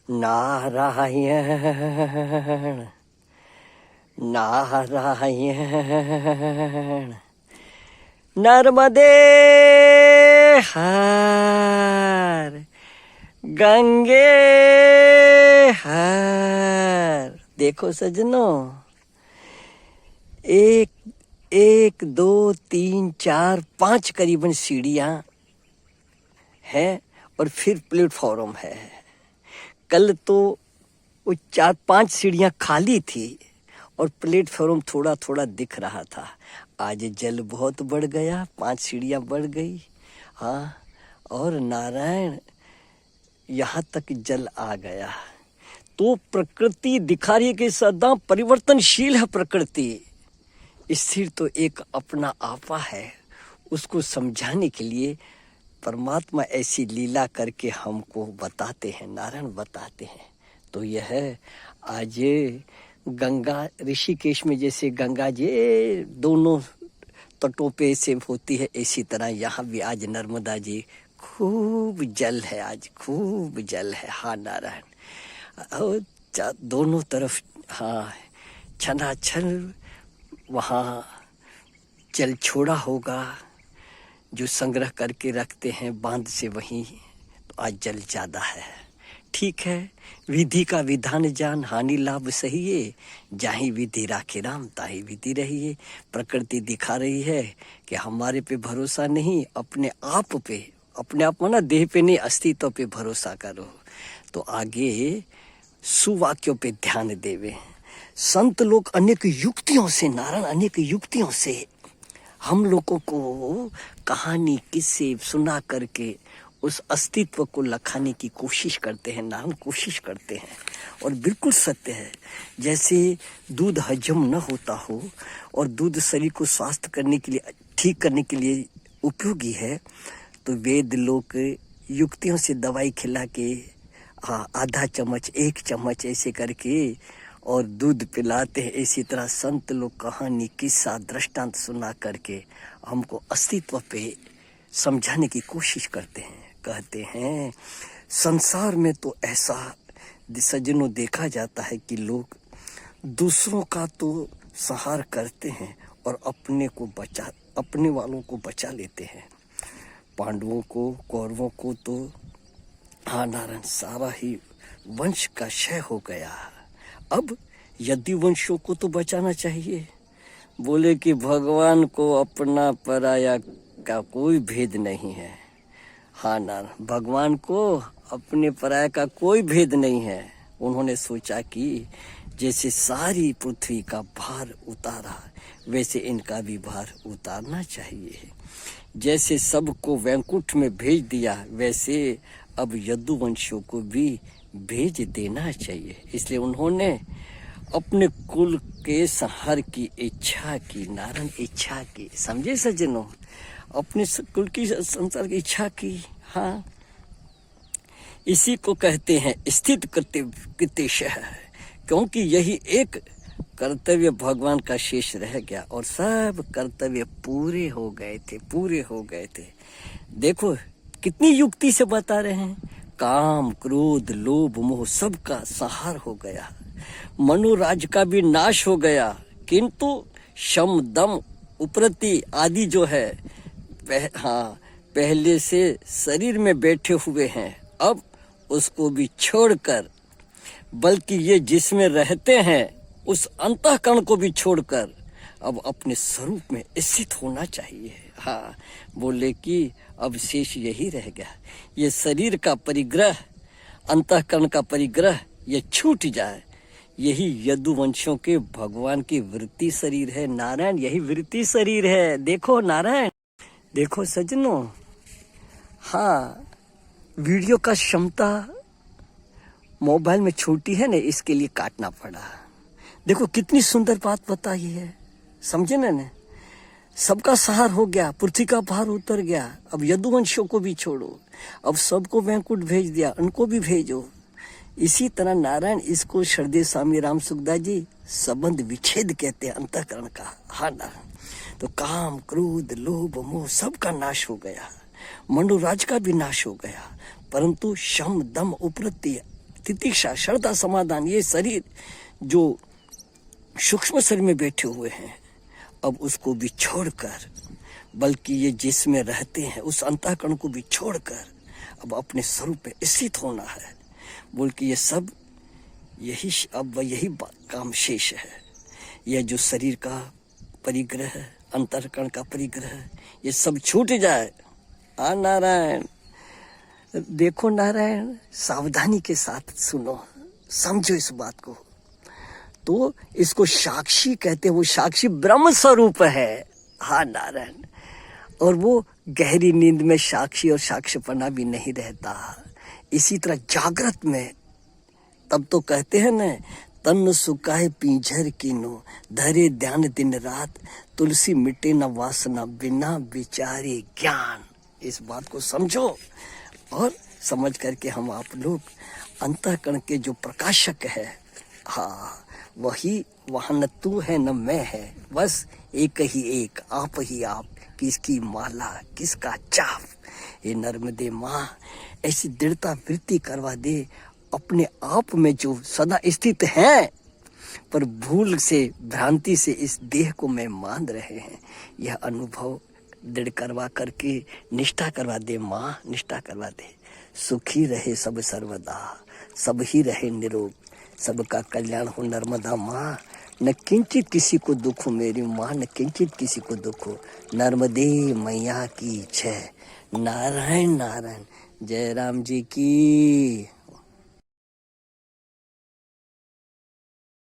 नारायण नारायण नर्मदे हर गंगे हर। देखो सजनों, एक एक दो तीन चार पांच करीबन सीढ़ियां हैं और फिर प्लेटफॉर्म है। कल तो वो चार पांच सीढ़ियां खाली थी और प्लेटफॉर्म थोड़ा थोड़ा दिख रहा था। आज जल बहुत बढ़ गया, 5 सीढ़ियां बढ़ गई। हाँ, और नारायण यहाँ तक जल आ गया। तो प्रकृति दिखा रही है कि सदा परिवर्तनशील है प्रकृति। स्थिर तो एक अपना आपा है। उसको समझाने के लिए परमात्मा ऐसी लीला करके हमको बताते हैं, नारायण बताते हैं। तो यह आज गंगा ऋषिकेश में जैसे गंगा जी दोनों तटों पे से होती है, इसी तरह यहाँ भी आज नर्मदा जी खूब जल है, आज खूब जल है। हाँ नारायण, और दोनों तरफ हाँ छनाछन वहाँ जल छोड़ा होगा जो संग्रह करके रखते हैं बांध से, वहीं तो आज जल ज्यादा है। ठीक है, विधि का विधान जान, हानि लाभ सहिए, जाहि विधि राखे राम ताहि विधि रहिए। प्रकृति दिखा रही है कि हमारे पे भरोसा नहीं, अपने आप पे, अपने आप माना देह पे नहीं, अस्तित्व पे भरोसा करो तो आगे सुवाक्यों पे ध्यान देवे। संत लोग अनेक युक्तियों से, नारायण अनेक युक्तियों से हम लोगों को कहानी किस्से सुना करके उस अस्तित्व को लखाने की कोशिश करते हैं, नारायण कोशिश करते हैं। और बिल्कुल सत्य है, जैसे दूध हजम न होता हो और दूध शरीर को स्वास्थ्य करने के लिए, ठीक करने के लिए उपयोगी है, तो वेद लोग युक्तियों से दवाई खिला के आधा चम्मच 1 चम्मच ऐसे करके और दूध पिलाते हैं। इसी तरह संत लोग कहानी किस्सा दृष्टांत सुना करके हमको अस्तित्व पे समझाने की कोशिश करते हैं। कहते हैं संसार में तो ऐसा सज्जनों देखा जाता है कि लोग दूसरों का तो संहार करते हैं और अपने वालों को बचा लेते हैं। पांडवों को, कौरवों को तो हाँ नारायण सारा ही वंश का क्षय हो गया। अब यदि वंशों को तो बचाना चाहिए। बोले कि भगवान को अपना पराया का कोई भेद नहीं है। हाँ नारायण, भगवान को अपने पराया का कोई भेद नहीं है। उन्होंने सोचा कि जैसे सारी पृथ्वी का भार उतारा, वैसे इनका भी भार उतारना चाहिए। जैसे सबको वैकुंठ में भेज दिया, वैसे अब यदुवंशियों को भी भेज देना चाहिए। इसलिए उन्होंने अपने कुल के संहार की इच्छा की, नारायण इच्छा की। समझे सज्जनों, अपने कुल की संसार की इच्छा की। हाँ, इसी को कहते हैं स्थित कृत्यशः, क्योंकि यही एक कर्तव्य भगवान का शेष रह गया और सब कर्तव्य पूरे हो गए थे। देखो कितनी युक्ति से बता रहे हैं। काम, क्रोध, लोभ, मोह सबका संहार हो गया। मनोराज का भी नाश हो गया, किंतु शम, दम, उपरति आदि जो है पहले से शरीर में बैठे हुए हैं, अब उसको भी छोड़कर, बल्कि ये जिसमें रहते हैं उस अंतःकरण को भी छोड़कर अब अपने स्वरूप में स्थित होना चाहिए। हाँ, बोले कि अब शेष यही रह गया, ये शरीर का परिग्रह, अंतःकरण का परिग्रह ये छूट जाए। यही यदुवंशियों के भगवान की वृत्ति शरीर है। नारायण यही वृत्ति शरीर है। देखो नारायण, देखो सज्जनों, हाँ वीडियो का क्षमता मोबाइल में छोटी है ना, इसके लिए काटना पड़ा। देखो कितनी सुंदर बात बताई है, समझे ना। सबका सहार हो गया, पृथ्वी का भार उतर गया। अब यदुवंशियों को भी छोड़ो, अब सबको वैकुंठ भेज दिया, उनको भी भेजो। इसी तरह नारायण इसको श्रद्धेय स्वामी राम सुखदास जी संबंध विच्छेद कहते हैं अंतःकरण का। हाँ नारायण, तो काम, क्रोध, लोभ, मोह सबका नाश हो गया, मनोराज का भी नाश हो गया, परंतु शम, दम, उपरति तितिक्षा, श्रद्धा, समाधान, ये शरीर जो सूक्ष्म शरीर में बैठे हुए हैं, अब उसको भी छोड़कर, बल्कि ये जिसमें रहते हैं उस अंतःकरण को भी छोड़कर अब अपने स्वरूप पे स्थित होना है। बोल कि ये सब यही काम शेष है। यह जो शरीर का परिग्रह है, अंतःकरण का परिग्रह, ये सब छूट जाए। नारायण, देखो नारायण, सावधानी के साथ सुनो, समझो इस बात को। तो इसको साक्षी कहते हैं, वो साक्षी ब्रह्म स्वरूप है। हाँ नारायण, और वो गहरी नींद में साक्षी और साक्ष्यपना भी नहीं रहता। इसी तरह जागृत में तब तो कहते हैं न, तन सुखाए पींझर कीनो, धरे ध्यान दिन रात, तुलसी मिटे न वासना, बिना विचारे ज्ञान। इस बात को समझो और समझ करके हम आप लोग अंतःकरण के जो प्रकाशक है, हाँ वही, वहाँ न तू है न मैं है, बस एक ही एक, आप ही आप, किसकी माला किसका चाप। ये नर्मदे माँ ऐसी दृढ़ता वृत्ति करवा दे अपने आप में जो सदा स्थित है, पर भूल से भ्रांति से इस देह को मैं मान रहे हैं। यह अनुभव दृढ़ करवा करके निष्ठा करवा दे माँ, निष्ठा करवा दे। सुखी रहे सब सर्वदा, सब ही रहे निरोग, सबका कल्याण हो नर्मदा माँ। न किंचित किसी को दुख हो मेरी माँ, न किंचित किसी को दुख हो। नर्मदे मैया की जय। नारायण नारायण, जय राम जी की।